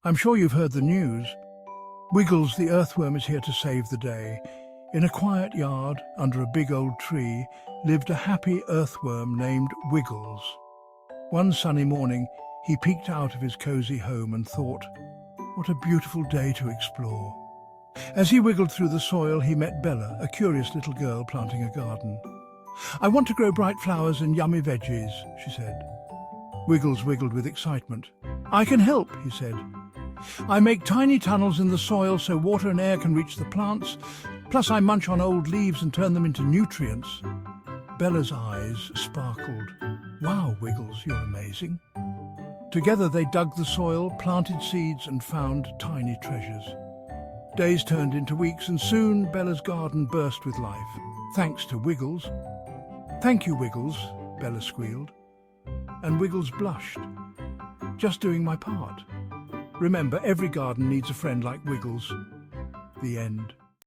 I'm sure you've heard the news. Wiggles the earthworm is here to save the day. In a quiet yard, under a big old tree, lived a happy earthworm named Wiggles. One sunny morning, he peeked out of his cozy home and thought, what a beautiful day to explore. As he wiggled through the soil, he met Bella, a curious little girl planting a garden. I want to grow bright flowers and yummy veggies, she said. Wiggles wiggled with excitement. I can help, he said. I make tiny tunnels in the soil so water and air can reach the plants, plus I munch on old leaves and turn them into nutrients. Bella's eyes sparkled. Wow, Wiggles, you're amazing. Together they dug the soil, planted seeds and found tiny treasures. Days turned into weeks and soon Bella's garden burst with life, thanks to Wiggles. Thank you, Wiggles, Bella squealed. And Wiggles blushed. Just doing my part. Remember, every garden needs a friend like Wiggles. The end.